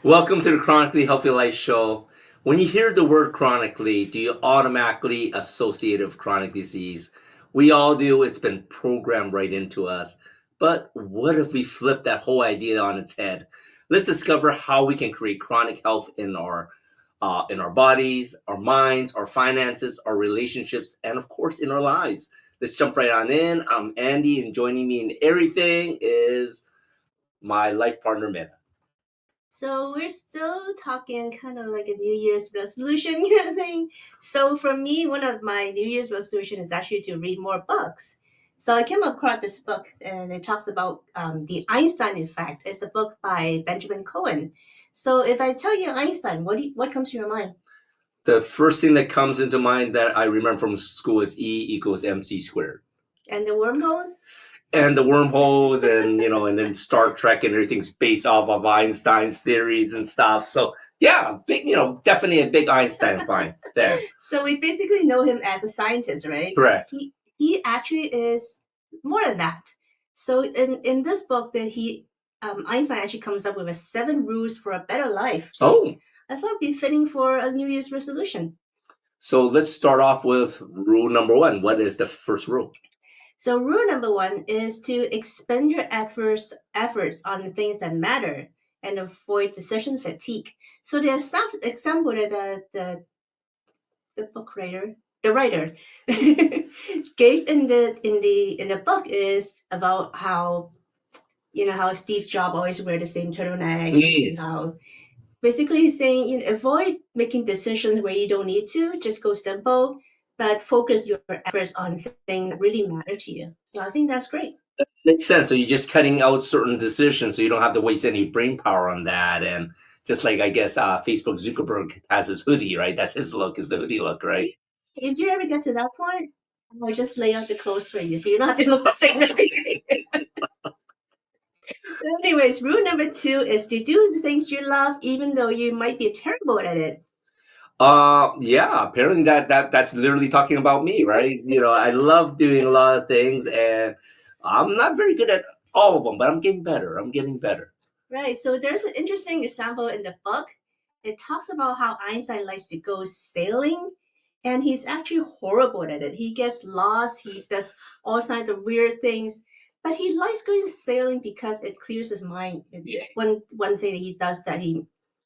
Welcome to the Chronically Healthy Life show. When you hear the word chronically, do you automatically associate it with chronic disease? We all do. It's been programmed right into us. But what if we flip that whole idea on its head? Let's discover how we can create chronic health in our bodies, our minds, our finances, our relationships, and of course in our lives. Let's jump right on in. I'm Andy, and joining me in everything is my life partner, Mina. So we're still talking kind of like a New Year's resolution kind of thing. So for me, one of my New Year's resolution is actually to read more books. So I came across this book and it talks about the Einstein Effect. It's a book by Benjamin Cohen. So if I tell you Einstein, what comes to your mind? The first thing that comes into mind that I remember from school is E equals MC squared. And the wormholes? And the wormholes and then Star Trek and everything's based off of Einstein's theories and stuff. So yeah, big, definitely a big Einstein fan. So we basically know him as a scientist, right? Correct. He actually is more than that. So in this book that Einstein actually comes up with a 7 rules for a better life. Oh, I thought it'd be fitting for a New Year's resolution. so let's start off with rule number one. What is the first rule? So rule number 1 is to expend your efforts on the things that matter and avoid decision fatigue. So the example that the book writer, the writer, gave in the book is about how how Steve Jobs always wear the same turtleneck, and how basically he's saying avoid making decisions where you don't need to. Just go simple, but focus your efforts on things that really matter to you. So I think that's great. Makes sense. So you're just cutting out certain decisions, so you don't have to waste any brain power on that. And just like I guess Facebook Zuckerberg has his hoodie, right? That's his look, is the hoodie look, right? If you ever get to that point, I'll just lay out the clothes for you, so you don't have to look the same every day. Anyways, rule number 2 is to do the things you love, even though you might be terrible at it. Yeah, apparently that's literally talking about me, right? I love doing a lot of things and I'm not very good at all of them, but I'm getting better. I'm getting better. Right. So there's an interesting example in the book. It talks about how Einstein likes to go sailing, and he's actually horrible at it. He gets lost, he does all kinds of weird things, but he likes going sailing because it clears his mind. Yeah. One thing that he does that he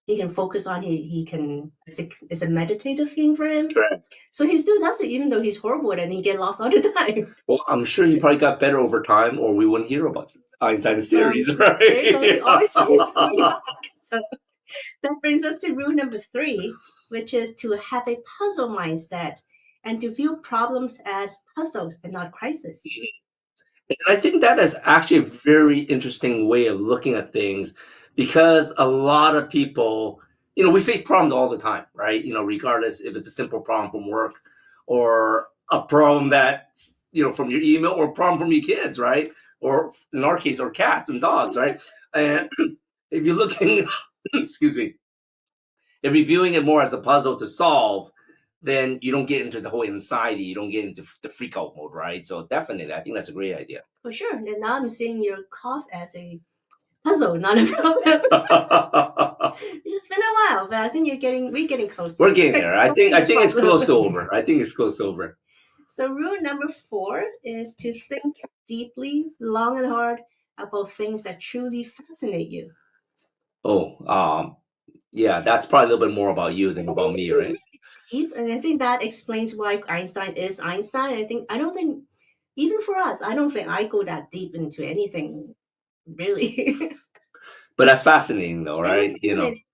can focus on, he can it's a meditative thing for him. Correct. So he still does it even though he's horrible at it and he get lost all the time. Well, I'm sure he probably got better over time or we wouldn't hear about Einstein's theories, right? There you go. He always finds his way back. So that brings us to rule number 3, which is to have a puzzle mindset and to view problems as puzzles and not crises. And I think that is actually a very interesting way of looking at things because a lot of people, we face problems all the time, right? Regardless if it's a simple problem from work or a problem that's, from your email or a problem from your kids, right? Or in our case, or cats and dogs, right? And if you're looking, excuse me, if you're viewing it more as a puzzle to solve, then you don't get into the whole anxiety. You don't get into the freak out mode, right? So definitely, I think that's a great idea. For sure. And now I'm seeing your cough as a puzzle, not a problem. It's just been a while, but I think we're getting close. We're getting there. I think it's close to over. I think it's close to over. So rule number 4 is to think deeply, long and hard about things that truly fascinate you. Oh, yeah, that's probably a little bit more about you than about me, right? Really deep, and I think that explains why Einstein is Einstein. I don't think even for us, I don't think I go that deep into anything really. But that's fascinating, though, right? Bring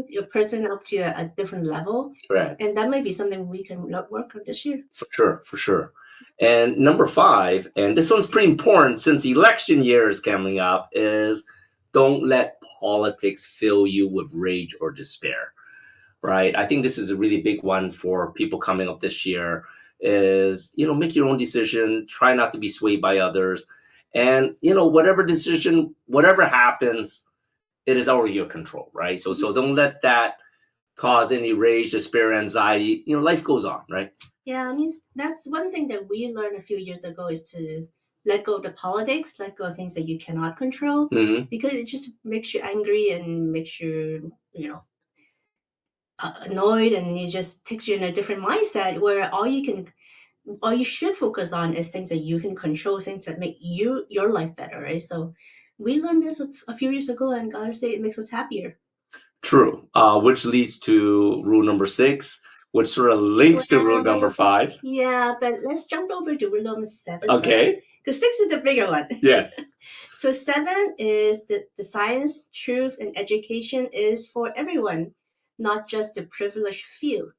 your person up to a different level, Right. and that might be something we can work on this year. For sure, for sure. And number 5, and this one's pretty important since election year is coming up, is don't let politics fill you with rage or despair. Right? I think this is a really big one for people coming up this year is, make your own decision, try not to be swayed by others. And, whatever decision, whatever happens, it is out of your control, right? So don't let that cause any rage, despair, anxiety. Life goes on, right? Yeah, I mean that's one thing that we learned a few years ago is to let go of the politics, let go of things that you cannot control, Hmm. because it just makes you angry and makes you, annoyed, and it just takes you in a different mindset where all you should focus on is things that you can control, things that make your life better, right? So we learned this a few years ago, and gotta say, it makes us happier. True. Which leads to rule number 6, which sort of links to rule number Well, 5. yeah, but let's jump over to rule number 7 first, Okay. because 6 is the bigger one. Yes. So 7 is the science, truth, and education is for everyone, not just the privileged few.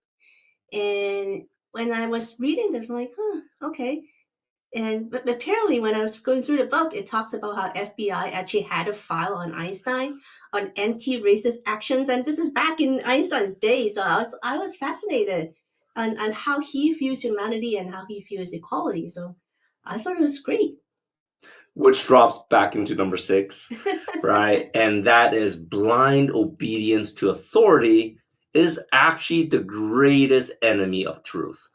And when I was reading this, I'm like, huh, okay. And but apparently, when I was going through the book, it talks about how FBI actually had a file on Einstein on anti-racist actions, and this is back in Einstein's day. So I was fascinated on how he views humanity and how he views equality. So I thought it was great. Which drops back into number 6, right? And that is blind obedience to authority is actually the greatest enemy of truth,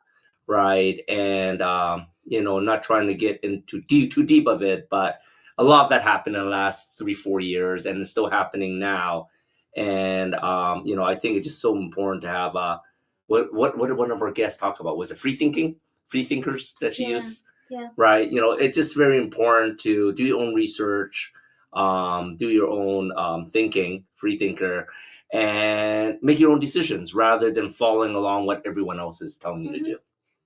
right? And not trying to get into too deep of it, but a lot of that happened in the last 3-4 years, and it's still happening now. And I think it's just so important to have what did one of our guests talk about? Was it free thinkers that she Yeah, used? yeah. Right, it's just very important to do your own research, do your own thinking, free thinker, and make your own decisions rather than following along what everyone else is telling you to Mhm. do.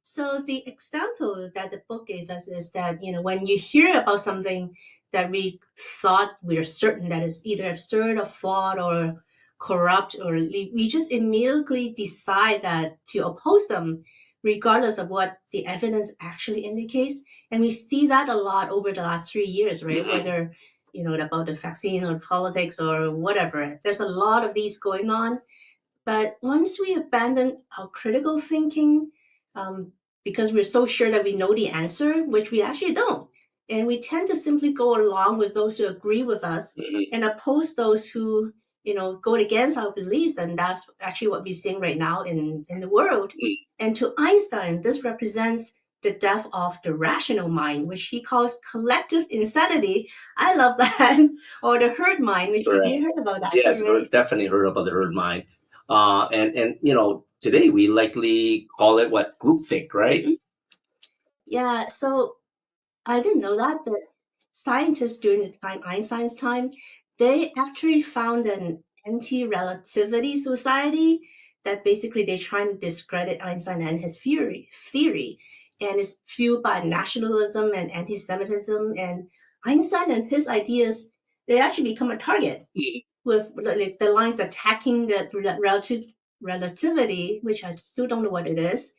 So the example that the book gave us is that, when you hear about something that we thought we're certain that is either absurd or flawed or corrupt, or we just immediately decide that to oppose them, regardless of what the evidence actually indicates. And we see that a lot over the last 3 years, right? Hmm. Whether, about the vaccine or politics or whatever. There's a lot of these going on, but once we abandon our critical thinking, um, because we're so sure that we know the answer, which we actually don't, and we tend to simply go along with those who agree with us Hmm. and oppose those who, go against our beliefs, and that's actually what we're seeing right now in the world. And to Einstein, this represents the death of the rational mind, which he calls collective insanity. I love that. Or the herd mind, which you Correct. heard about that too, Yes, right? definitely heard about the herd mind. And today we likely call it what, groupthink, right? Mhm. Yeah, so I didn't know that, but scientists during the time, Einstein's time, they actually found an anti-relativity society that basically they're trying to discredit Einstein and his theory. And it's fueled by nationalism and anti-Semitism. And Einstein and his ideas, they actually become a target Mhm. with like the lines attacking the relativity, which I still don't know what it is,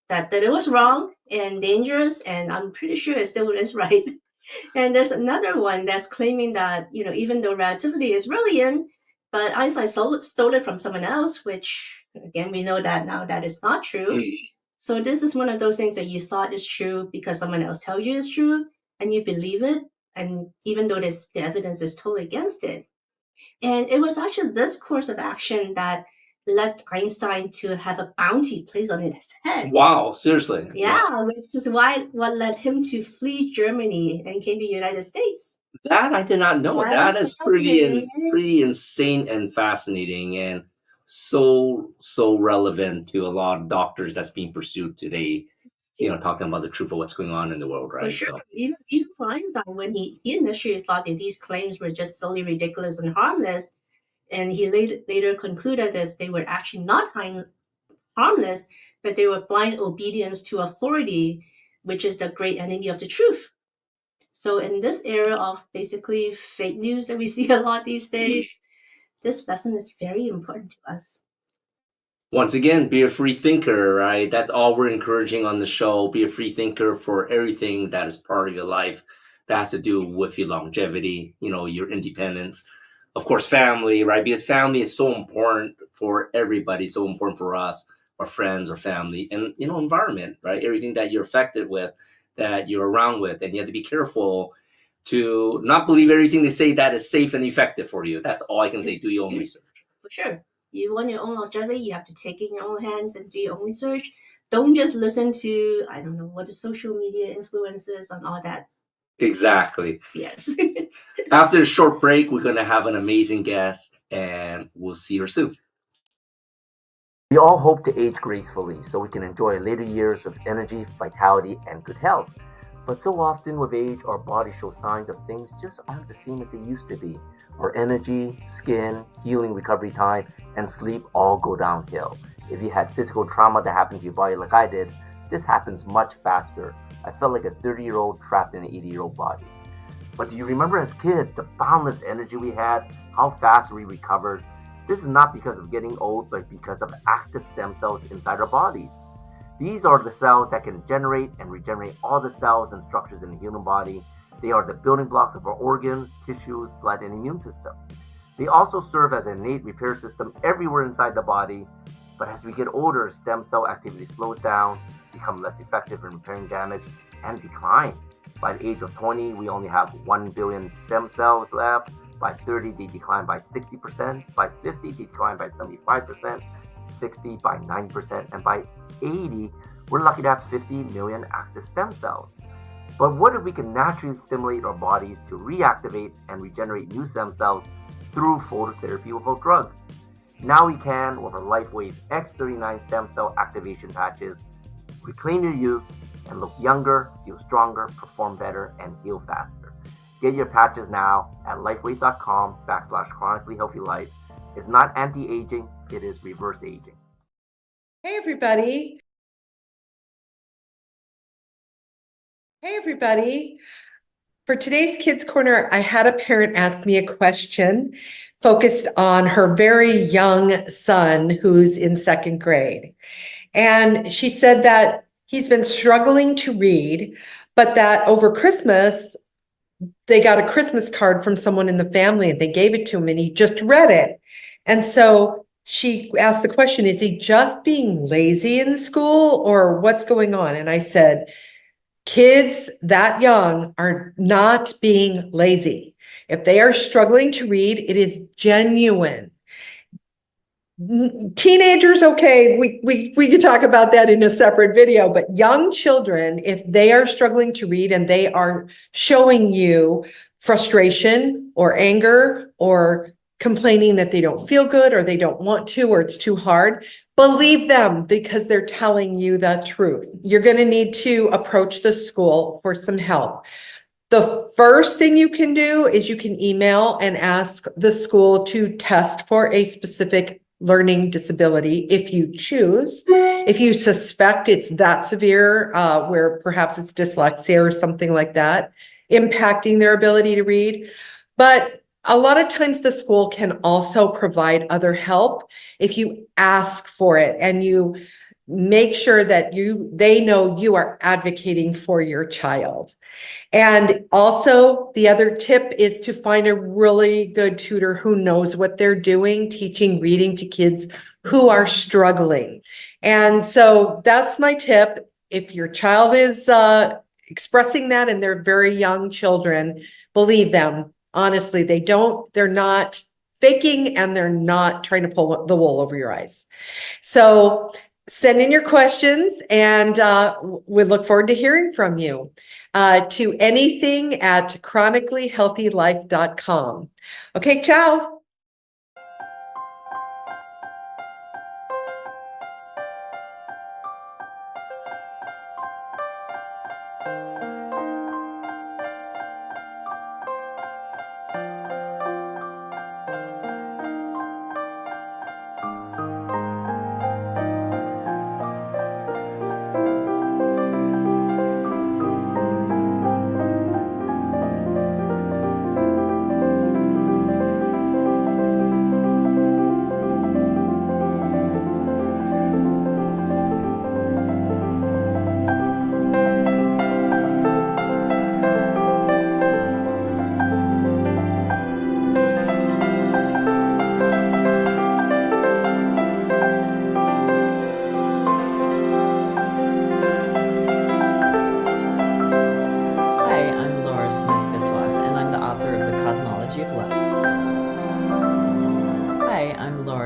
that it was wrong and dangerous, and I'm pretty sure it still is right. And there's another one that's claiming that, even though relativity is brilliant, but Einstein stole it from someone else, which again, we know that now that is not true. Mhm. So this is one of those things that you thought is true because someone else told you is true, and you believe it. And even though the evidence is totally against it. And it was actually this course of action that led Einstein to have a bounty placed on his head. Wow, seriously. Wow. Yeah, which is what led him to flee Germany and came to the United States. That I did not know. Yeah, That that's is fascinating, right? pretty insane and fascinating, and so relevant to a lot of doctors that's being pursued today. Talking about the truth of what's going on in the world, For right? sure. So, Even for Einstein, when he initially thought that these claims were just solely ridiculous and harmless, and he later concluded that they were actually not harmless, but they were blind obedience to authority, which is the great enemy of the truth. So in this era of basically fake news that we see a lot these days, this lesson is very important to us. once again, be a free thinker, right? That's all we're encouraging on the show. Be a free thinker for everything that is part of your life that has to do with your longevity, your independence. Of course, family, right? Because family is so important for everybody, so important for us, our friends, our family, and, environment, right? Everything that you're affected with, that you're around with. And you have to be careful to not believe everything they say that is safe and effective for you. That's all I can say. Do your own research. For sure. You want your own longevity, you have to take it in your own hands and do your own research. Don't just listen to, I don't know, what the social media influences on all that. Exactly. Yes. After a short break, we're going to have an amazing guest, and we'll see her soon. We all hope to age gracefully so we can enjoy later years with energy, vitality, and good health. But so often with age, our bodies show signs of things just aren't the same as they used to be. Our energy, skin, healing recovery time, and sleep all go downhill. If you had physical trauma that happened to your body like I did, this happens much faster. I felt like a 30-year-old trapped in an 80-year-old body. But do you remember as kids the boundless energy we had, how fast we recovered? This is not because of getting old, but because of active stem cells inside our bodies. These are the cells that can generate and regenerate all the cells and structures in the human body. They are the building blocks of our organs, tissues, blood, and immune system. They also serve as an innate repair system everywhere inside the body. But as we get older, stem cell activity slows down, become less effective in repairing damage, and decline. By the age of 20, we only have 1 billion stem cells left. By 30, they decline by 60%. By 50, they decline by 75%. 60 by 9%. And by 80, we're lucky to have 50 million active stem cells. But what if we can naturally stimulate our bodies to reactivate and regenerate new stem cells through phototherapy without drugs? Now we can with our LifeWave X39 stem cell activation patches. Reclaim your youth and look younger, feel stronger, perform better, and heal faster. Get your patches now at lifewave.com/chronically healthy life. It's not anti-aging, it is reverse aging. Hey everybody. Hey everybody. For today's Kids Corner, I had a parent ask me a question focused on her very young son who's in second grade. And she said that he's been struggling to read, but that over Christmas, they got a Christmas card from someone in the family and they gave it to him and he just read it. And so she asked the question, is he just being lazy in school or what's going on? And I said, kids that young are not being lazy. If they are struggling to read, it is genuine. Teenagers, okay, we could talk about that in a separate video, but young children, if they are struggling to read and they are showing you frustration or anger or complaining that they don't feel good or they don't want to or it's too hard, believe them because they're telling you the truth. You're going to need to approach the school for some help. The first thing you can do is you can email and ask the school to test for a specific learning disability if you choose. If you suspect it's that severe, where perhaps it's dyslexia or something like that, impacting their ability to read. But a lot of times the school can also provide other help if you ask for it and you make sure that they know you are advocating for your child. And also the other tip is to find a really good tutor who knows what they're doing, teaching reading to kids who are struggling. And so that's my tip. If your child is expressing that and they're very young children, believe them. Honestly, they're not faking and they're not trying to pull the wool over your eyes. So send in your questions and we look forward to hearing from you. To anything at chronicallyhealthylife.com. Okay, ciao.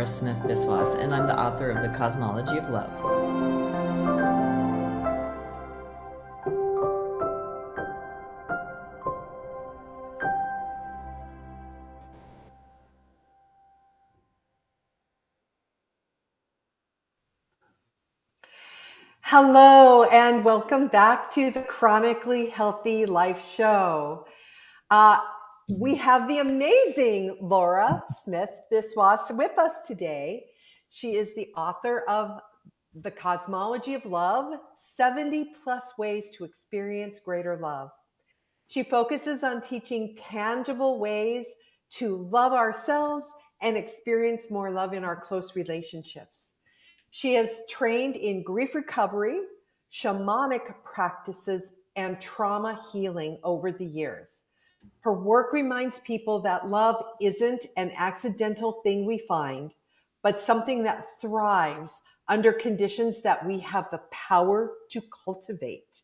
Smith-Biswas, and I'm the author of The Cosmology of Love. Hello, and welcome back to the Chronically Healthy Life show. Uh, we have the amazing Laura Smith Biswas with us today. She is the author of The Cosmology of Love, 70 plus ways to experience greater love. She focuses on teaching tangible ways to love ourselves and experience more love in our close relationships. She has trained in grief recovery, shamanic practices, and trauma healing over the years. Her work reminds people that love isn't an accidental thing we find, but something that thrives under conditions that we have the power to cultivate.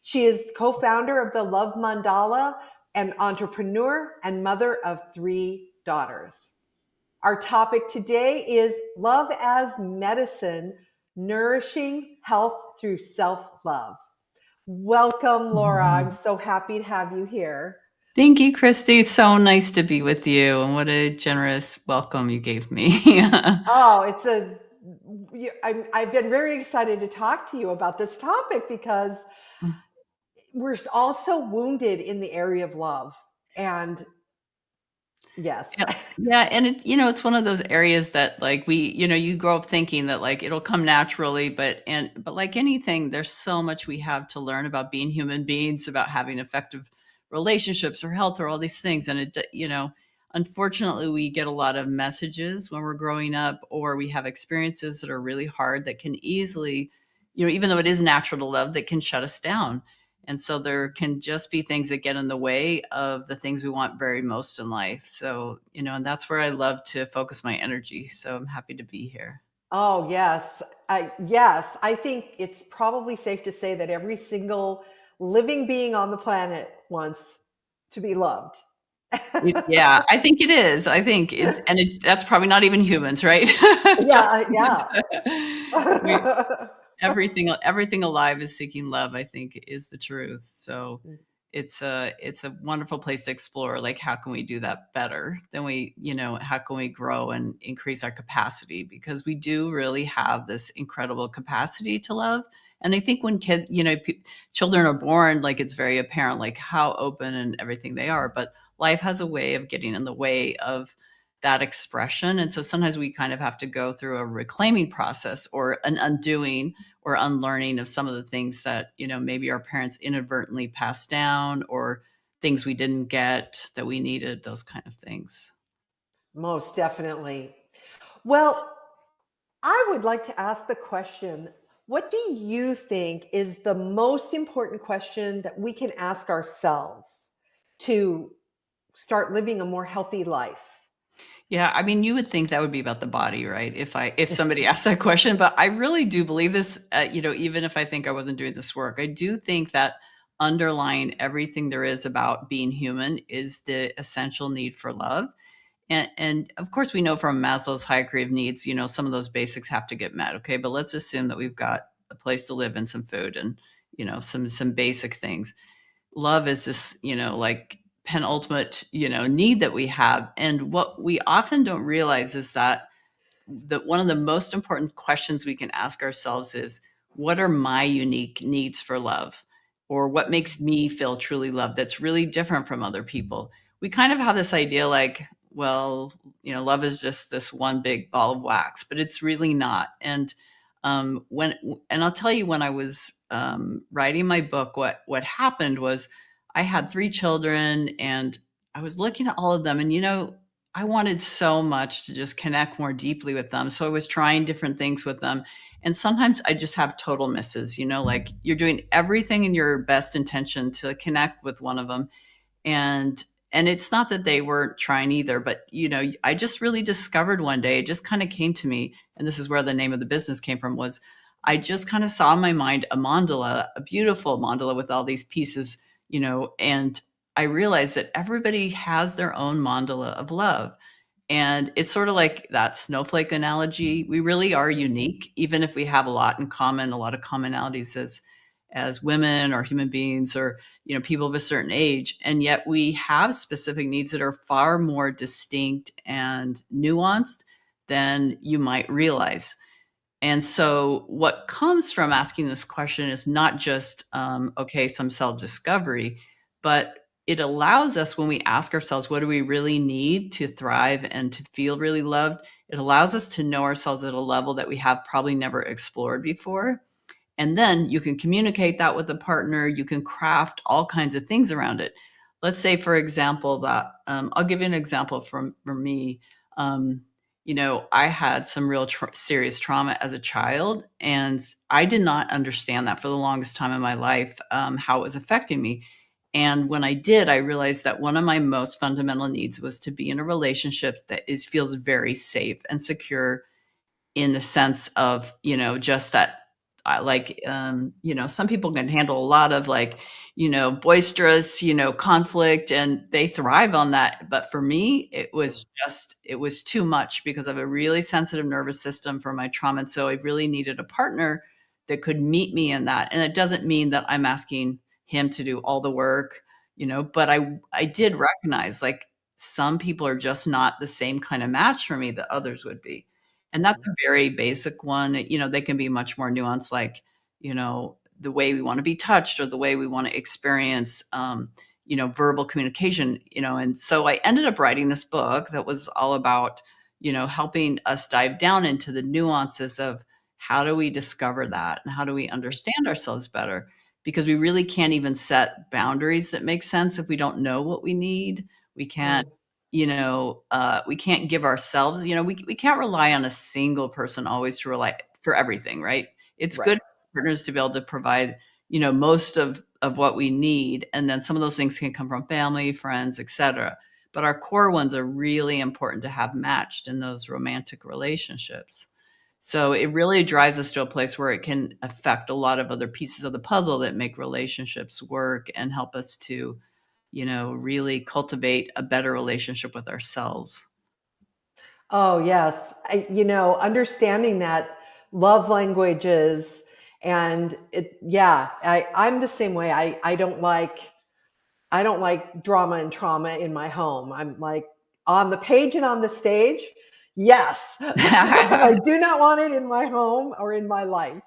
She is co-founder of the Love Mandala, an entrepreneur and mother of 3 daughters. Our topic today is love as medicine, nourishing health through self-love. Welcome, Laura. I'm so happy to have you here. Thank you, Christy. It's so nice to be with you, and what a generous welcome you gave me. Oh, I've been very excited to talk to you about this topic because we're all so wounded in the area of love. And yes. Yeah, and it's one of those areas that like you grow up thinking that like it'll come naturally, but like anything, there's so much we have to learn about being human beings, about having effective relationships or health or all these things. And unfortunately, we get a lot of messages when we're growing up, or we have experiences that are really hard that can easily, even though it is natural to love, that can shut us down. And so there can just be things that get in the way of the things we want very most in life. So, and that's where I love to focus my energy. So I'm happy to be here. Oh, yes. I think it's probably safe to say that every single living being on the planet wants to be loved. Yeah, I think it is. I think that's probably not even humans, right? Yeah. Everything alive is seeking love, I think, is the truth. So it's a wonderful place to explore, like, how can we do that better than how can we grow and increase our capacity, because we do really have this incredible capacity to love. And I think when children are born, like, it's very apparent, like, how open and everything they are, but life has a way of getting in the way of that expression. And so sometimes we kind of have to go through a reclaiming process, or an undoing or unlearning of some of the things that, maybe our parents inadvertently passed down, or things we didn't get that we needed, those kind of things. Most definitely. Well, I would like to ask the question, what do you think is the most important question that we can ask ourselves to start living a more healthy life? Yeah, I mean, you would think that would be about the body, right? If somebody asked that question, but I really do believe this. Even if I think I wasn't doing this work, I do think that underlying everything there is about being human is the essential need for love. And of course, we know from Maslow's hierarchy of needs, some of those basics have to get met. Okay, but let's assume that we've got a place to live and some food and some basic things. Love is this, like, penultimate, need that we have. And what we often don't realize is that one of the most important questions we can ask ourselves is, what are my unique needs for love? Or what makes me feel truly loved that's really different from other people? We kind of have this idea like, well, love is just this one big ball of wax, but it's really not. And I'll tell you, when I was writing my book, what happened was I had 3 children, and I was looking at all of them, and I wanted so much to just connect more deeply with them. So I was trying different things with them. And sometimes I just have total misses, like, you're doing everything in your best intention to connect with one of them. And it's not that they weren't trying either, but, I just really discovered one day, it just kind of came to me. And this is where the name of the business came from, was I just kind of saw in my mind a mandala, a beautiful mandala with all these pieces, and I realized that everybody has their own mandala of love. And it's sort of like that snowflake analogy. We really are unique, even if we have a lot in common, a lot of commonalities as women or human beings, or people of a certain age. And yet we have specific needs that are far more distinct and nuanced than you might realize. And so what comes from asking this question is not just, okay, some self-discovery, but it allows us, when we ask ourselves, what do we really need to thrive and to feel really loved? It allows us to know ourselves at a level that we have probably never explored before. And then you can communicate that with a partner. You can craft all kinds of things around it. Let's say, for example, that I'll give you an example from me. Um, I had some real serious trauma as a child, and I did not understand that for the longest time in my life, how it was affecting me. And when I did, I realized that one of my most fundamental needs was to be in a relationship that feels very safe and secure, in the sense of, just that, some people can handle a lot of, like, boisterous, conflict, and they thrive on that. But for me, it was too much because I have a really sensitive nervous system for my trauma. And so I really needed a partner that could meet me in that. And it doesn't mean that I'm asking him to do all the work, but I did recognize, like, some people are just not the same kind of match for me that others would be. And that's a very basic one. They can be much more nuanced, like, the way we want to be touched or the way we want to experience, verbal communication, and so I ended up writing this book that was all about, helping us dive down into the nuances of how do we discover that and how do we understand ourselves better, because we really can't even set boundaries that make sense if we don't know what we need. We can't we can't give ourselves, we can't rely on a single person always to rely for everything, right? It's Right. good for partners to be able to provide, most of what we need. And then some of those things can come from family, friends, etc. But our core ones are really important to have matched in those romantic relationships. So it really drives us to a place where it can affect a lot of other pieces of the puzzle that make relationships work and help us to, really cultivate a better relationship with ourselves. Oh, yes. Understanding that love languages and I'm the same way. I don't like drama and trauma in my home. I'm like, on the page and on the stage. Yes. I do not want it in my home or in my life.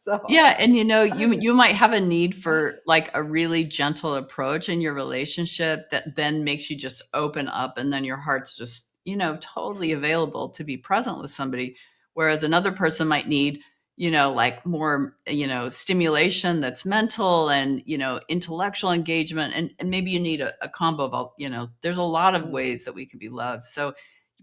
So, Yeah, and you might have a need for, like, a really gentle approach in your relationship that then makes you just open up, and then your heart's just, totally available to be present with somebody. Whereas another person might need, like, more, stimulation that's mental and, intellectual engagement, and maybe you need a combo of all, there's a lot of ways that we can be loved. So,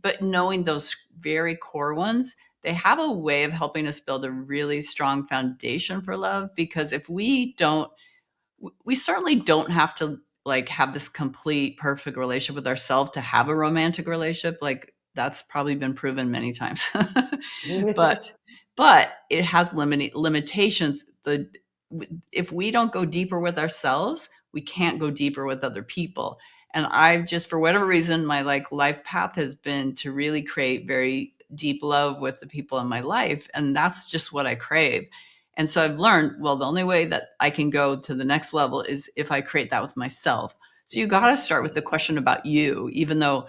but knowing those very core ones, they have a way of helping us build a really strong foundation for love, because if we don't, we certainly don't have to, like, have this complete perfect relationship with ourselves to have a romantic relationship. Like, that's probably been proven many times. but but it has limitations. If we don't go deeper with ourselves, we can't go deeper with other people. And I've just, for whatever reason, my, like, life path has been to really create very deep love with the people in my life, and that's just what I crave. And so I've learned, well, the only way that I can go to the next level is if I create that with myself. So you got to start with the question about you, even though,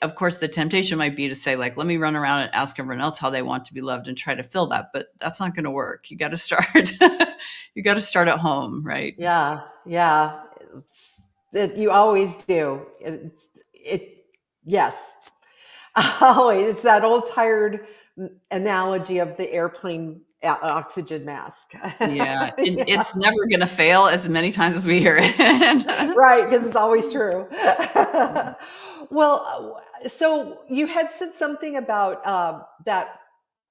of course, the temptation might be to say, like, let me run around and ask everyone else how they want to be loved and try to fill that. But that's not going to work. You got to start. You got to start at home, right? yeah, yeah. You always do. Yes. Always. It's that old tired analogy of the airplane oxygen mask. Yeah, Yeah. it's never going to fail as many times as we hear it. Right, because it's always true. Well, so you had said something about that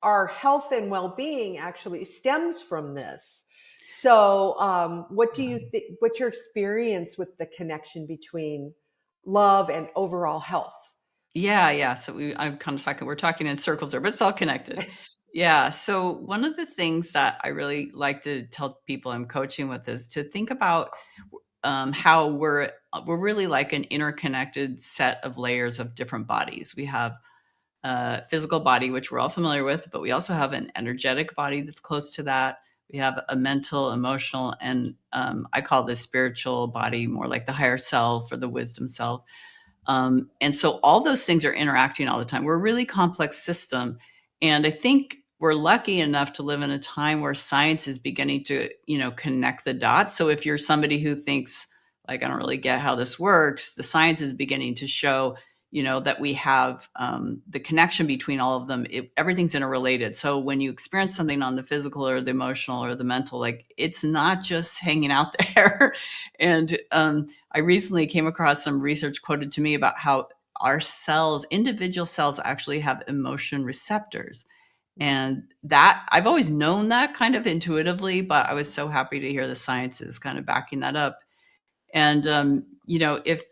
our health and well-being actually stems from this. So, what do you think? What's your experience with the connection between love and overall health? Yeah. So I'm kind of we're talking in circles there, but it's all connected. Yeah. So one of the things that I really like to tell people I'm coaching with is to think about, how we're really like an interconnected set of layers of different bodies. We have a physical body, which we're all familiar with, but we also have an energetic body that's close to that. We have a mental, emotional, and I call this spiritual body, more like the higher self or the wisdom self. And so all those things are interacting all the time. We're a really complex system. And I think we're lucky enough to live in a time where science is beginning to, connect the dots. So if you're somebody who thinks, like, I don't really get how this works, the science is beginning to show, that we have the connection between all of them. Everything's interrelated. So when you experience something on the physical or the emotional or the mental, like, it's not just hanging out there. And I recently came across some research quoted to me about how our cells, individual cells, actually have emotion receptors. And that I've always known that kind of intuitively, but I was so happy to hear the science is kind of backing that up. And, if,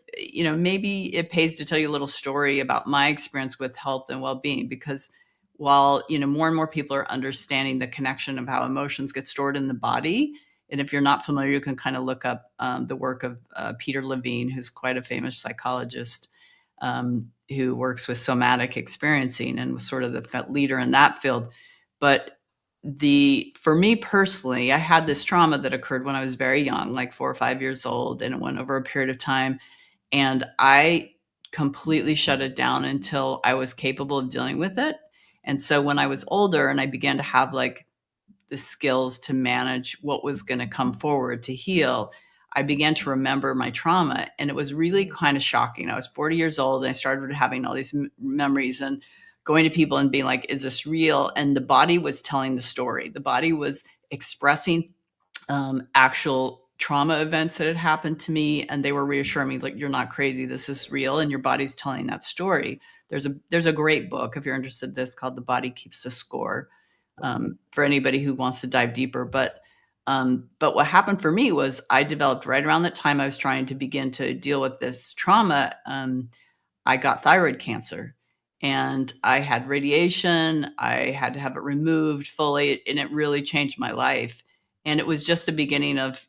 maybe it pays to tell you a little story about my experience with health and well-being, because while, more and more people are understanding the connection of how emotions get stored in the body. And if you're not familiar, you can kind of look up the work of Peter Levine, who's quite a famous psychologist, who works with somatic experiencing and was sort of the leader in that field. But for me personally, I had this trauma that occurred when I was very young, like 4 or 5 years old, and it went over a period of time. And I completely shut it down until I was capable of dealing with it. And so when I was older and I began to have like the skills to manage what was going to come forward to heal, I began to remember my trauma. And it was really kind of shocking. I was 40 years old and I started having all these memories and going to people and being like, is this real? And the body was telling the story. The body was expressing actual trauma events that had happened to me. And they were reassuring me, like, you're not crazy. This is real. And your body's telling that story. There's a great book, if you're interested in this, called The Body Keeps the Score, for anybody who wants to dive deeper. But what happened for me was I developed right around that time I was trying to begin to deal with this trauma. I got thyroid cancer and I had radiation. I had to have it removed fully, and it really changed my life. And it was just the beginning of,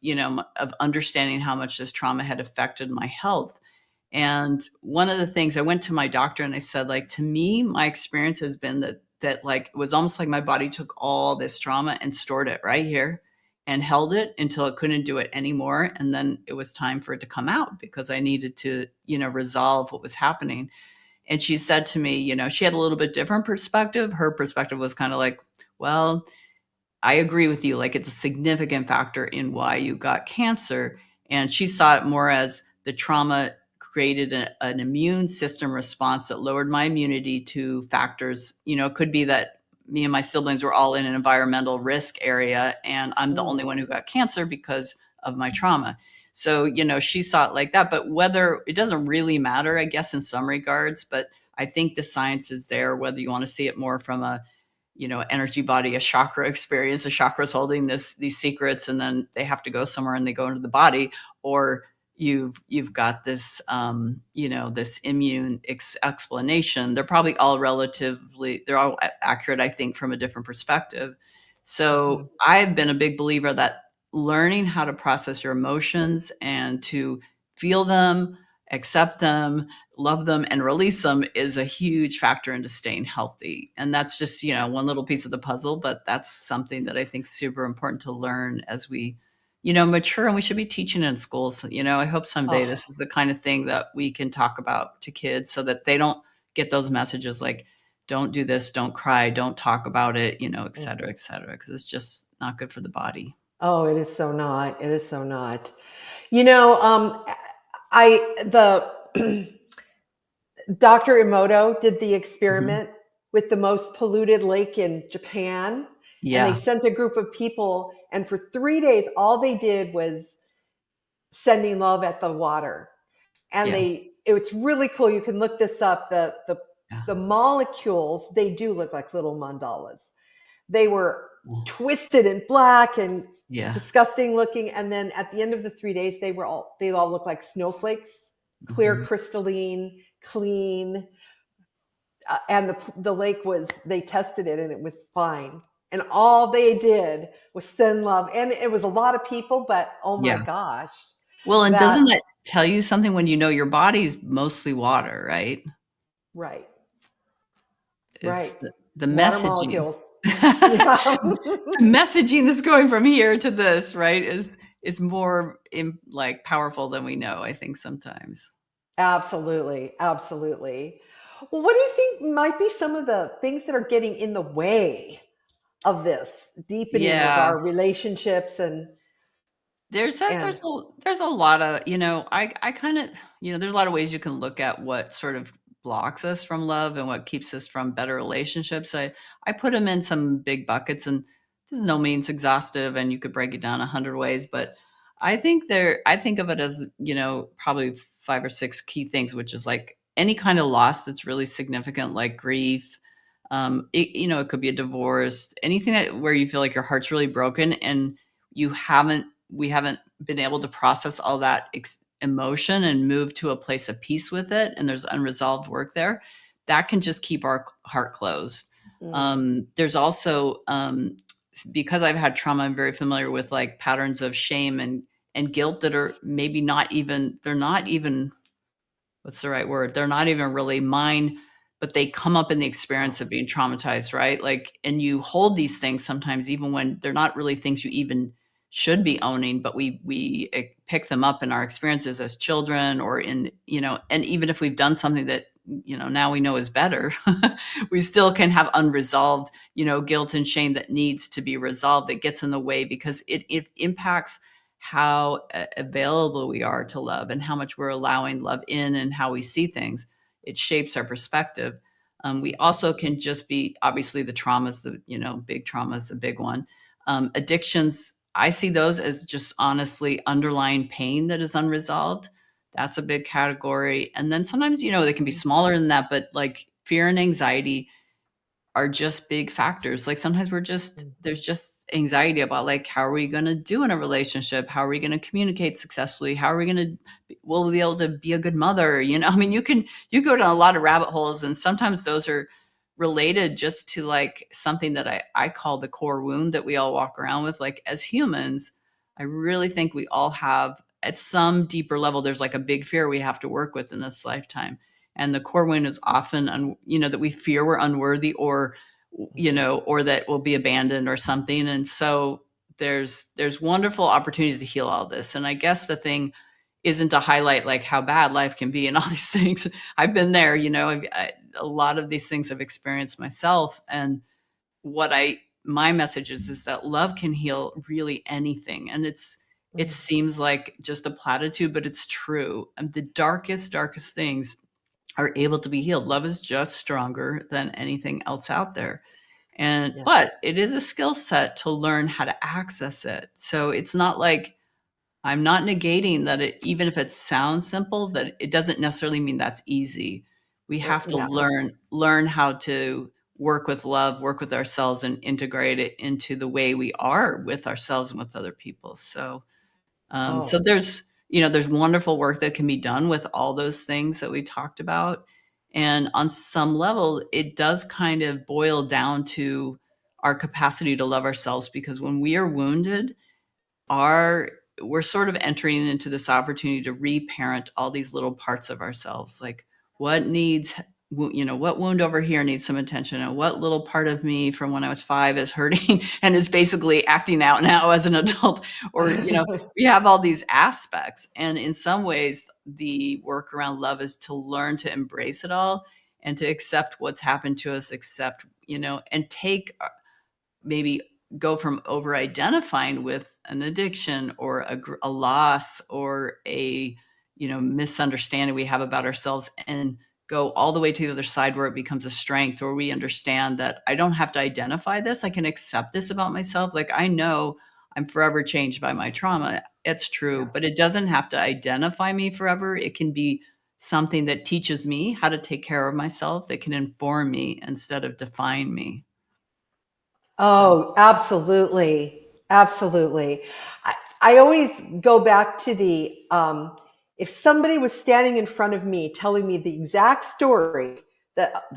of understanding how much this trauma had affected my health. And one of the things, I went to my doctor and I said, like, to me, my experience has been that like, it was almost like my body took all this trauma and stored it right here and held it until it couldn't do it anymore. And then it was time for it to come out because I needed to, resolve what was happening. And she said to me, she had a little bit different perspective. Her perspective was kind of like, well, I agree with you. Like, it's a significant factor in why you got cancer. And she saw it more as the trauma created an immune system response that lowered my immunity to factors. It could be that me and my siblings were all in an environmental risk area, and I'm the only one who got cancer because of my trauma. So, she saw it like that. But whether it doesn't really matter, I guess, in some regards, but I think the science is there, whether you want to see it more from a energy body, a chakra experience, the chakras holding these secrets, and then they have to go somewhere and they go into the body, or you've got this, this immune explanation. They're probably all they're all accurate, I think, from a different perspective. So I've been a big believer that learning how to process your emotions and to feel them, accept them, love them, and release them is a huge factor into staying healthy. And that's just, one little piece of the puzzle, but that's something that I think is super important to learn as we, mature, and we should be teaching in schools. I hope someday this is the kind of thing that we can talk about to kids so that they don't get those messages like, don't do this, don't cry, don't talk about it, et cetera, because it's just not good for the body. Oh, it is so not. It is so not. Dr. Emoto did the experiment with the most polluted lake in Japan. Yeah. And they sent a group of people, and for 3 days, all they did was sending love at the water. And it's really cool. You can look this up. The molecules, they do look like little mandalas. They were twisted and black and disgusting looking. And then at the end of the 3 days, they all looked like snowflakes, clear, crystalline, clean. And the lake they tested it and it was fine. And all they did was send love. And it was a lot of people, but oh my gosh. Well, and doesn't that tell you something when your body's mostly water, right? Right. It's right. The Water messaging. molecules. The messaging that's going from here to this, right, is more powerful than we know, I think, sometimes. Absolutely. Absolutely. Well, what do you think might be some of the things that are getting in the way of this deepening of Yeah. our relationships and There's a lot of, I kind of, there's a lot of ways you can look at what sort of blocks us from love and what keeps us from better relationships. I put them in some big buckets, and this is no means exhaustive, and you could break it down 100 ways, but I think of it as, probably 5 or 6 key things, which is like any kind of loss that's really significant, like grief. It could be a divorce, anything where you feel like your heart's really broken, and you haven't we haven't been able to process all that emotion and move to a place of peace with it, and there's unresolved work there, that can just keep our heart closed. There's also, because I've had trauma, I'm very familiar with like patterns of shame and guilt that are maybe they're not even, what's the right word? They're not even really mine, but they come up in the experience of being traumatized, right? Like, and you hold these things sometimes, even when they're not really things you even should be owning, but we pick them up in our experiences as children, or in, and even if we've done something that, now we know is better, we still can have unresolved, guilt and shame that needs to be resolved, that gets in the way because it impacts how available we are to love and how much we're allowing love in and how we see things. It shapes our perspective. We also can just be, obviously the traumas, big traumas, the big one. Addictions, I see those as just honestly underlying pain that is unresolved. That's a big category. And then sometimes, they can be smaller than that, but like fear and anxiety are just big factors. Like sometimes there's just anxiety about like, how are we going to do in a relationship? How are we going to communicate successfully? How are we going to, will we be able to be a good mother? I mean, you go down a lot of rabbit holes, and sometimes those are related just to like something that I call the core wound that we all walk around with. Like as humans, I really think we all have at some deeper level, there's like a big fear we have to work with in this lifetime. And the core wound is often, that we fear we're unworthy, or, or that we'll be abandoned or something. And so there's wonderful opportunities to heal all this. And I guess the thing isn't to highlight like how bad life can be and all these things. I've been there, a lot of these things I've experienced myself. And my message is that love can heal really anything. And it seems like just a platitude, but it's true. And the darkest things are able to be healed. Love is just stronger than anything else out there. But it is a skill set to learn how to access it. So it's not like, I'm not negating that even if it sounds simple, that it doesn't necessarily mean that's easy. We have to learn how to work with love, work with ourselves, and integrate it into the way we are with ourselves and with other people. So so there's wonderful work that can be done with all those things that we talked about. And on some level, it does kind of boil down to our capacity to love ourselves, because when we are wounded, we're sort of entering into this opportunity to reparent all these little parts of ourselves. Like what what wound over here needs some attention, and what little part of me from when I was 5 is hurting and is basically acting out now as an adult. Or, we have all these aspects. And in some ways, the work around love is to learn to embrace it all and to accept what's happened to us, and take maybe go from over identifying with an addiction or a loss or a misunderstanding we have about ourselves, and go all the way to the other side where it becomes a strength, or we understand that I don't have to identify this, I can accept this about myself. Like I know I'm forever changed by my trauma. It's true, but it doesn't have to identify me forever. It can be something that teaches me how to take care of myself, that can inform me instead of define me. Oh, absolutely. Absolutely. I always go back to if somebody was standing in front of me telling me the exact story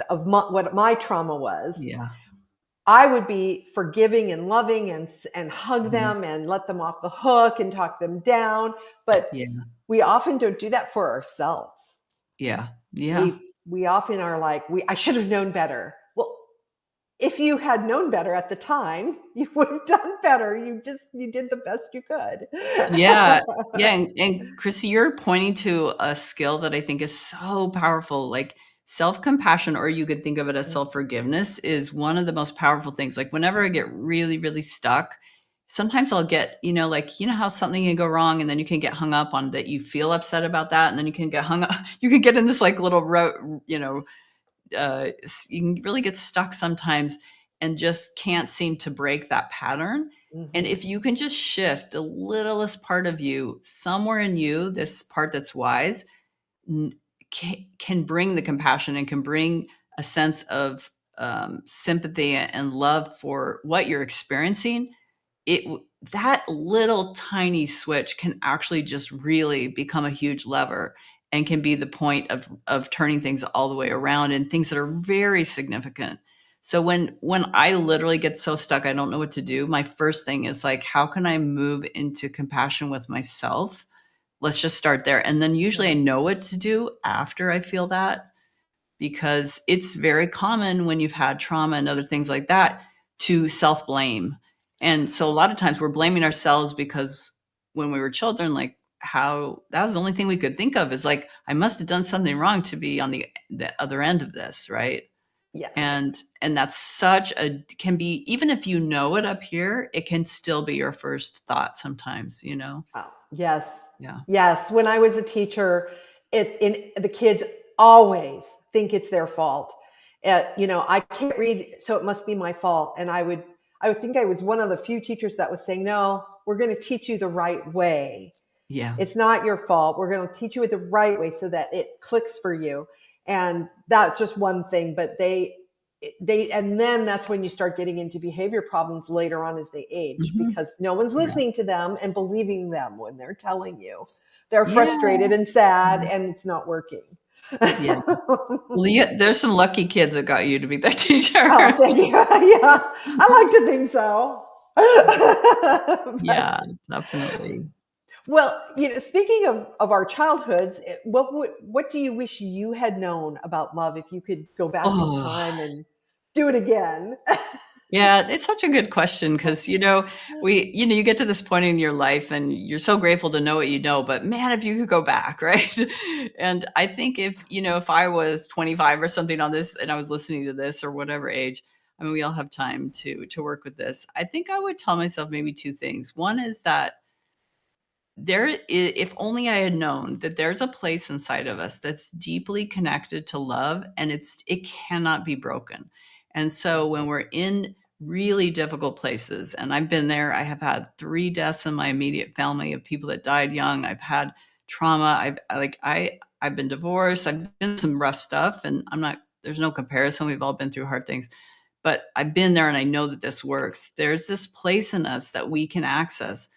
what my trauma was, Yeah. I would be forgiving and loving and hug Mhm. them and let them off the hook and talk them down. But Yeah. we often don't do that for ourselves. Yeah. Yeah. We often are like, I should have known better. Well, if you had known better at the time, you would have done better. You did the best you could. Yeah. Yeah. And Chrissy, you're pointing to a skill that I think is so powerful. Like self-compassion, or you could think of it as self-forgiveness, is one of the most powerful things. Like whenever I get really, really stuck, sometimes I'll get, like, how something can go wrong and then you can get hung up on that. You feel upset about that. And then you can get hung up. You can get in this like little you can really get stuck sometimes and just can't seem to break that pattern. And if you can just shift the littlest part of you, somewhere in you, this part that's wise, can bring the compassion and can bring a sense of sympathy and love for what you're experiencing, that little tiny switch can actually just really become a huge lever and can be the point of turning things all the way around and things that are very significant. So when I literally get so stuck, I don't know what to do, my first thing is like, how can I move into compassion with myself? Let's just start there. And then usually I know what to do after I feel that, because it's very common when you've had trauma and other things like that to self-blame. And so a lot of times we're blaming ourselves because when we were children, like how that was the only thing we could think of is like, I must have done something wrong to be on the other end of this, right? Yes. And that's can be, even if you know it up here, it can still be your first thought sometimes, Oh, yes. Yeah. Yes. When I was a teacher, the kids always think it's their fault. I can't read, so it must be my fault. And I would think I was one of the few teachers that was saying, no, we're going to teach you the right way. Yeah. It's not your fault. We're going to teach you it the right way so that it clicks for you. And that's just one thing, but and then that's when you start getting into behavior problems later on as they age, because no one's listening to them and believing them when they're telling you they're frustrated and sad and it's not working. Yeah. Well, there's some lucky kids that got you to be that teacher. Oh, thank you. Yeah, I like to think so. Yeah, definitely. Well, speaking of our childhoods, what do you wish you had known about love if you could go back in time and do it again? Yeah, it's such a good question because, you get to this point in your life and you're so grateful to know what you know, but man, if you could go back, right? And I think if I was 25 or something on this and I was listening to this or whatever age, I mean, we all have time to work with this. I think I would tell myself maybe two things. One is that if only I had known that there's a place inside of us that's deeply connected to love and it cannot be broken. And so when we're in really difficult places, and I've been there, I have had 3 deaths in my immediate family of people that died young. I've had trauma. I've been divorced. I've been some rough stuff, and there's no comparison. We've all been through hard things. But I've been there and I know that this works. There's this place in us that we can access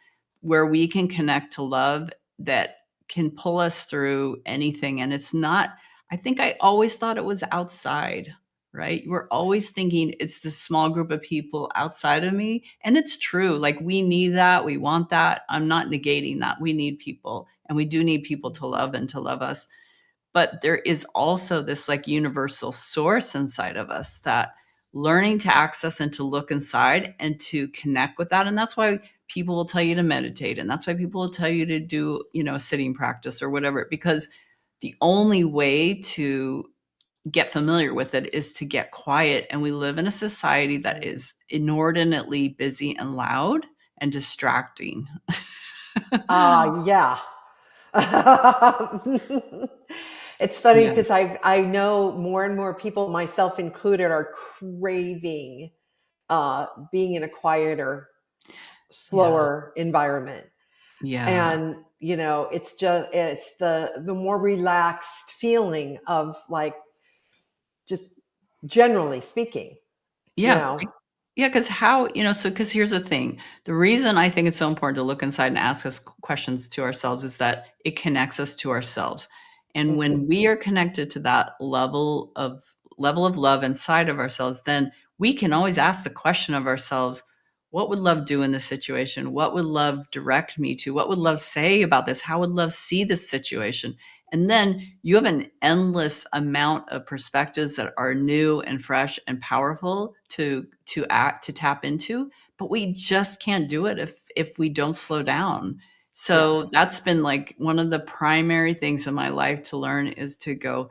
where we can connect to love that can pull us through anything. And it's not, I think I always thought it was outside, right? We're always thinking it's this small group of people outside of me. And it's true. Like we need that. We want that. I'm not negating that. We need people, and we do need people to love and to love us. But there is also this like universal source inside of us that learning to access and to look inside and to connect with that. And that's why people will tell you to meditate. And that's why people will tell you to do, a sitting practice or whatever, because the only way to get familiar with it is to get quiet. And we live in a society that is inordinately busy and loud and distracting. Yeah. It's funny because I know more and more people, myself included, are craving being in a quieter, slower environment. Yeah. And it's the more relaxed feeling of like, just generally speaking. Yeah. Yeah, because because here's the thing. The reason I think it's so important to look inside and ask us questions to ourselves is that it connects us to ourselves. And when we are connected to that level of love inside of ourselves, then we can always ask the question of ourselves, what would love do in this situation? What would love direct me to? What would love say about this? How would love see this situation? And then you have an endless amount of perspectives that are new and fresh and powerful to tap into, but we just can't do it if we don't slow down. So that's been like one of the primary things in my life to learn, is to go,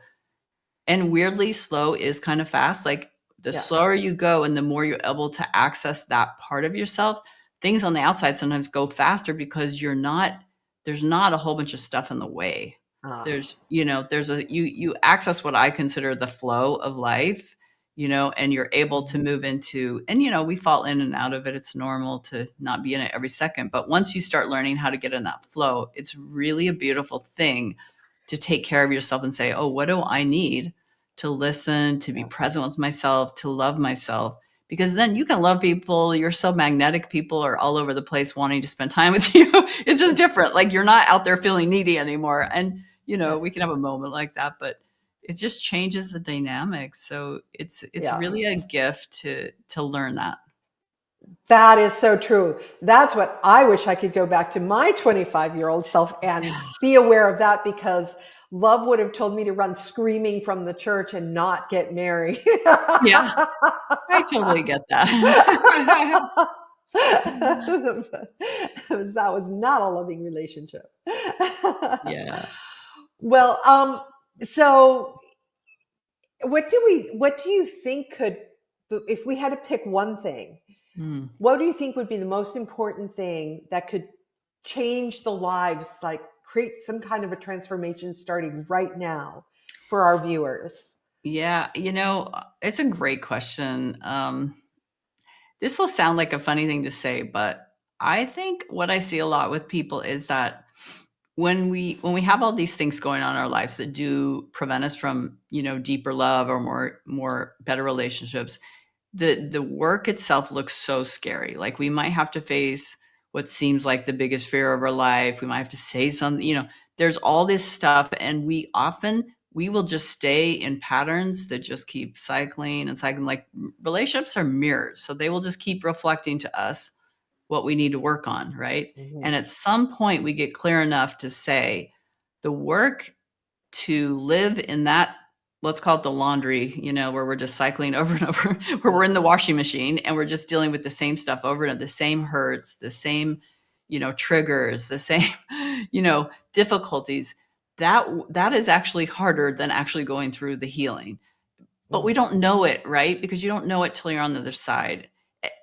And weirdly, slow is kind of fast. Like the slower you go and the more you're able to access that part of yourself, things on the outside sometimes go faster because there's not a whole bunch of stuff in the way. There's you access what I consider the flow of life, and you're able to move into, and we fall in and out of it. It's normal to not be in it every second. But once you start learning how to get in that flow, it's really a beautiful thing to take care of yourself and say, oh, what do I need to listen, to be present with myself, to love myself? Because then you can love people. You're so magnetic. People are all over the place wanting to spend time with you. It's just different. Like you're not out there feeling needy anymore. And, we can have a moment like that, but it just changes the dynamics. So it's really a gift to learn that. That is so true. That's what I wish I could go back to my 25-year-old self and be aware of that, because love would have told me to run screaming from the church and not get married. Yeah, I totally get that. That was not a loving relationship. Yeah. Well, so what do you think if we had to pick one thing, what do you think would be the most important thing that could change the lives, like create some kind of a transformation starting right now for our viewers? Yeah, it's a great question. This will sound like a funny thing to say, but I think what I see a lot with people is that when we have all these things going on in our lives that do prevent us from, deeper love or more better relationships, the work itself looks so scary. Like we might have to face what seems like the biggest fear of our life. We might have to say something, there's all this stuff. And we will just stay in patterns that just keep cycling and cycling. Like relationships are mirrors. So they will just keep reflecting to us what we need to work on. Right. Mm-hmm. And at some point we get clear enough to say the work to live in that, let's call it the laundry, where we're just cycling over and over, where we're in the washing machine and we're just dealing with the same stuff over and over, the same hurts, the same, triggers, the same, difficulties. That is actually harder than actually going through the healing. But we don't know it, right? Because you don't know it till you're on the other side.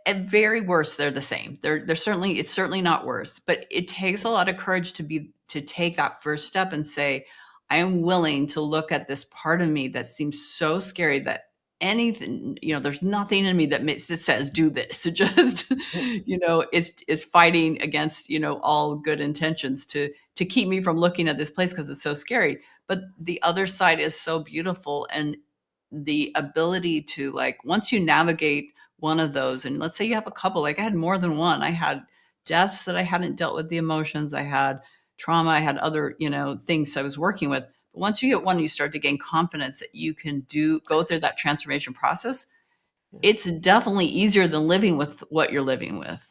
At very worst, they're the same. It's certainly not worse, but it takes a lot of courage to take that first step and say, I am willing to look at this part of me that seems so scary that anything, there's nothing in me that says do this. It just, it's fighting against, all good intentions to keep me from looking at this place because it's so scary. But the other side is so beautiful, and the ability to, like, once you navigate one of those, and let's say you have a couple, like I had more than one. I had deaths that I hadn't dealt with, the emotions, I had trauma, I had other, things I was working with. But once you get one, you start to gain confidence that you can go through that transformation process. It's definitely easier than living with what you're living with.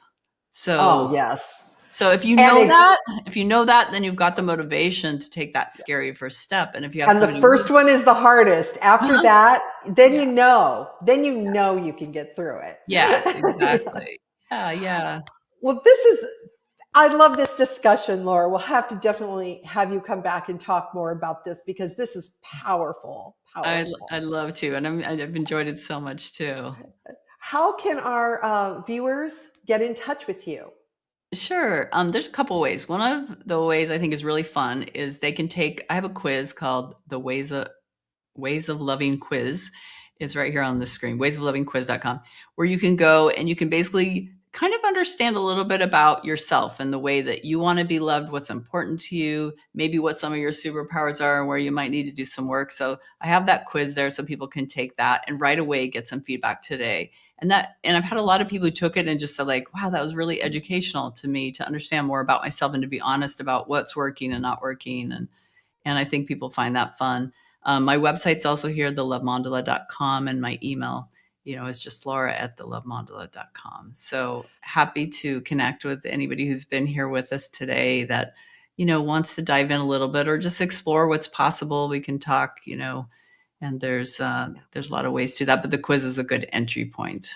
So, yes. So if you know that, then you've got the motivation to take that scary first step. And if you have, and the first one is the hardest. After that, then you know you can get through it. Yeah, exactly. Yeah. Well, I love this discussion, Laura. We'll have to definitely have you come back and talk more about this, because this is powerful. I'd love to. And I've enjoyed it so much too. How can our viewers get in touch with you? Sure. There's a couple ways. One of the ways I think is really fun is I have a quiz called the Ways of Loving Quiz. It's right here on the screen, waysoflovingquiz.com, where you can go and you can basically kind of understand a little bit about yourself and the way that you want to be loved, what's important to you, maybe what some of your superpowers are and where you might need to do some work. So I have that quiz there so people can take that and right away get some feedback today. And I've had a lot of people who took it and just said, like, wow, that was really educational to me to understand more about myself and to be honest about what's working and not working. And I think people find that fun. My website's also here, thelovemandala.com, and my email, is just laura@thelovemandala.com. So happy to connect with anybody who's been here with us today that, wants to dive in a little bit or just explore what's possible. We can talk, and there's a lot of ways to that, but the quiz is a good entry point.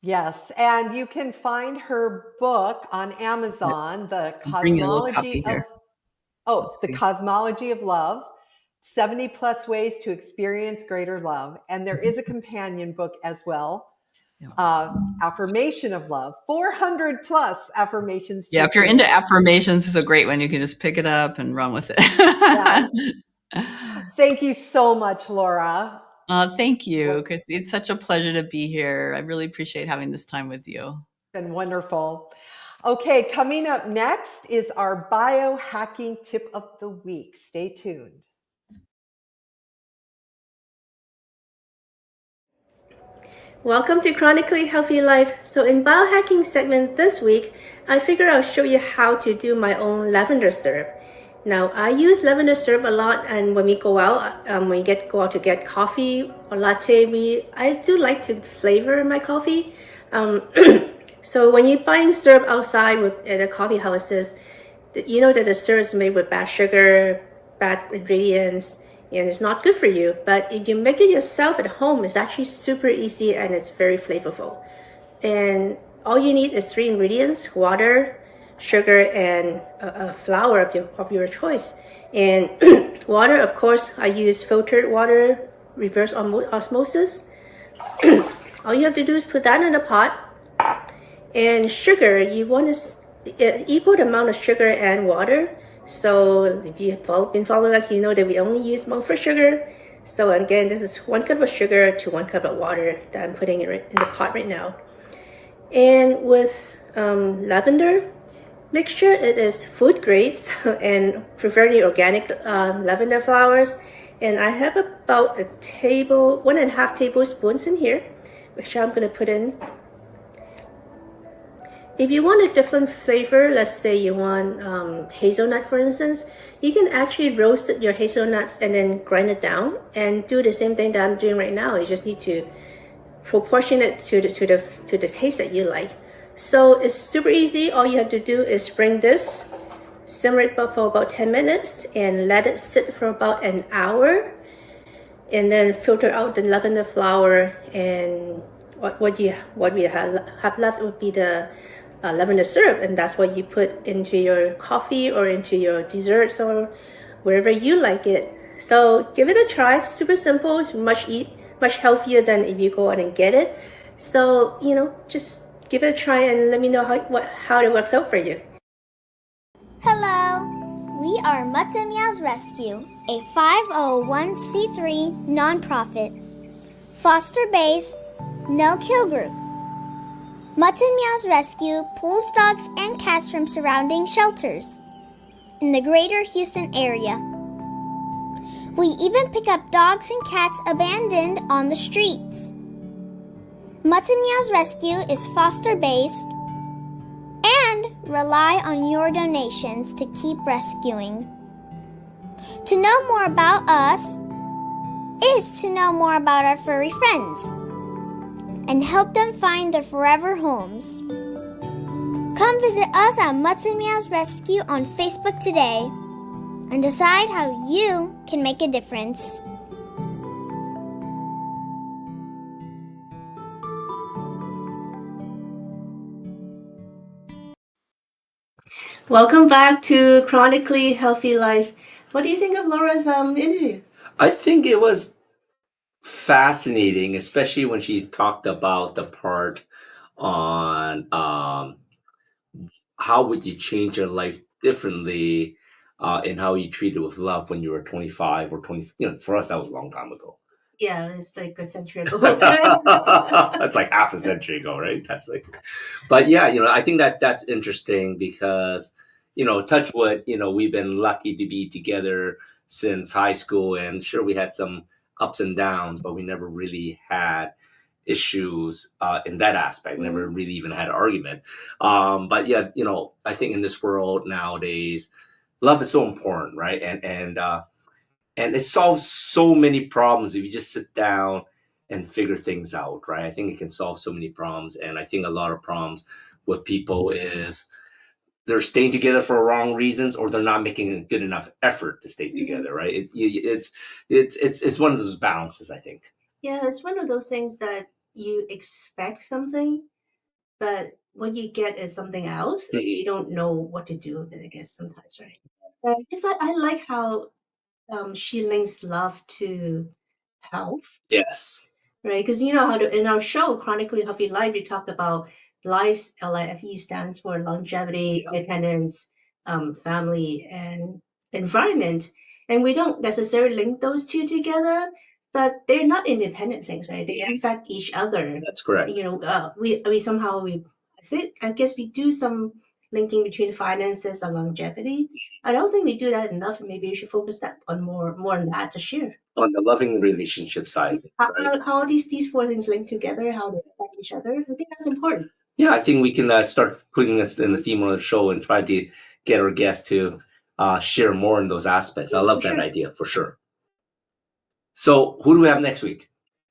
Yes, and you can find her book on Amazon, The Cosmology of Love. 70 plus ways to experience greater love. And there is a companion book as well. Affirmation of love, 400 plus affirmations. Yeah, if you're into affirmations, it's a great one. You can just pick it up and run with it. Yes. Thank you so much, Laura. Thank you, Christy. It's such a pleasure to be here. I really appreciate having this time with you. It's been wonderful. Okay, coming up next is our biohacking tip of the week. Stay tuned. Welcome to Chronically Healthy Life. So in biohacking segment this week, I figured I'll show you how to do my own lavender syrup. Now, I use lavender syrup a lot, and when we go out, when we go out to get coffee or latte, I do like to flavor my coffee. So when you're buying syrup outside at the coffee houses, you know that the syrup is made with bad sugar, bad ingredients, and it's not good for you. But if you make it yourself at home, it's actually super easy and it's very flavorful. And all you need is 3 ingredients: water, sugar, and a flour of your choice. And water, of course, I use filtered water, reverse osmosis. All you have to do is put that in a pot. And sugar, you want to equal amount of sugar and water. So if you've been following us, you know that we only use monk for sugar. So again, this is 1 cup of sugar to 1 cup of water that I'm putting in the pot right now. And with lavender, make sure it is food grade and preferably organic lavender flowers. And I have about 1.5 tablespoons in here, which I'm going to put in. If you want a different flavor, let's say you want hazelnut, for instance, you can actually roast your hazelnuts and then grind it down and do the same thing that I'm doing right now. You just need to proportion it to the taste that you like. So it's super easy. All you have to do is bring this, simmer it for about 10 minutes, and let it sit for about an hour, and then filter out the lavender flower. And what we have left would be the lavender syrup, and that's what you put into your coffee or into your desserts or wherever you like it. So give it a try. Super simple. It's much healthier than if you go out and get it. So just give it a try and let me know how it works out for you. Hello, we are Mutts and Meows Rescue, a 501c3 nonprofit, foster-based, no-kill group. Mutts and Meows Rescue pulls dogs and cats from surrounding shelters in the greater Houston area. We even pick up dogs and cats abandoned on the streets. Mutts and Meows Rescue is foster-based and rely on your donations to keep rescuing. To know more about us is to know more about our furry friends and help them find their forever homes. Come visit us at Mutts and Meows Rescue on Facebook today and decide how you can make a difference. Welcome back to Chronically Healthy Life. What do you think of Laura's interview? I think it was fascinating, especially when she talked about the part on how would you change your life differently, and how you treat it with love when you were 25 or 20. For us, that was a long time ago. Yeah, it's like a century ago. That's like half a century ago, right? But yeah, I think that's interesting because, touch wood, we've been lucky to be together since high school, and sure, we had some ups and downs, but we never really had issues in that aspect. Never really even had an argument. But yeah, I think in this world nowadays, love is so important, right? And it solves so many problems if you just sit down and figure things out, right? I think it can solve so many problems, and I think a lot of problems with people is they're staying together for wrong reasons, or they're not making a good enough effort to stay together, right? It's one of those balances, I think. Yeah, it's one of those things that you expect something, but what you get is something else. You don't know what to do with it, I guess, sometimes, right? But I guess I like how she links love to health, Yes, right? Because you know how in our show, Chronically Healthy Life, we talked about life. LIFE stands for longevity, independence, family, and environment. And we don't necessarily link those two together, but they're not independent things, right? They affect each other. that's correct. You know, we somehow I guess we do some linking between finances and longevity. I don't think we do that enough, and maybe we should focus that on more on that to share. On the loving relationship side, right? How these four things link together, how they affect each other. I think that's important. Yeah, I think we can start putting this in the theme of the show and try to get our guests to share more in those aspects. I love For that sure. idea for sure. So, who do we have next week?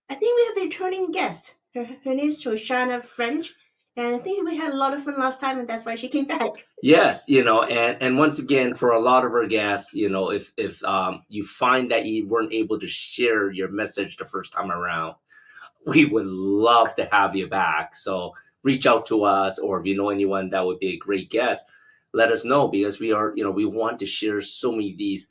I think we have a returning guest. Her name's Shoshana French, and I think we had a lot of fun last time, and that's why she came back. Yes, you know, and once again, for a lot of our guests, you know, if you find that you weren't able to share your message the first time around, we would love to have you back. So reach out to us, or if you know anyone that would be a great guest, let us know, because we are, you know, we want to share so many of these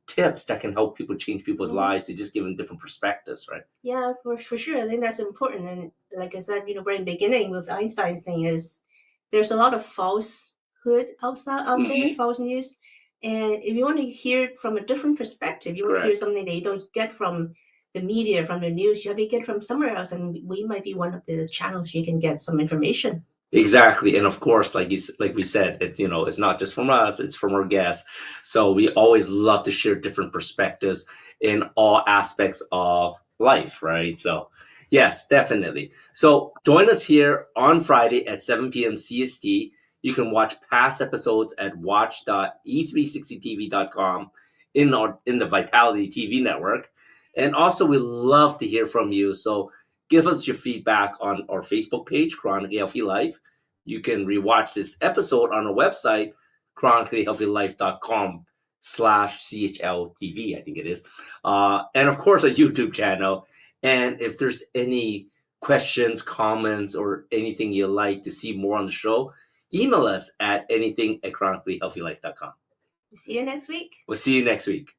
tips that can help people change people's lives, to just give them different perspectives, right? Yeah, for sure. I think that's important. And like I said, you know, right in the beginning with Einstein's thing is there's a lot of falsehood out there, false news. And if you want to hear it from a different perspective, you want to hear Correct. something that you don't get from the media, from the news, you have to get it from somewhere else. And we might be one of the channels you can get some information. Exactly, and of course, like we said, it's, you know, it's not just from us; it's from our guests. So we always love to share different perspectives in all aspects of life, right? So, yes, definitely. So join us here on Friday at 7 p.m. CST. You can watch past episodes at watch.e360tv.com in the Vitality TV network, and also we love to hear from you. So give us your feedback on our Facebook page, Chronically Healthy Life. You can rewatch this episode on our website, chronicallyhealthylife.com/CHLTV, I think it is. And of course, our YouTube channel. And if there's any questions, comments, or anything you'd like to see more on the show, email us at anything@chronicallyhealthylife.com. See you next week. We'll see you next week.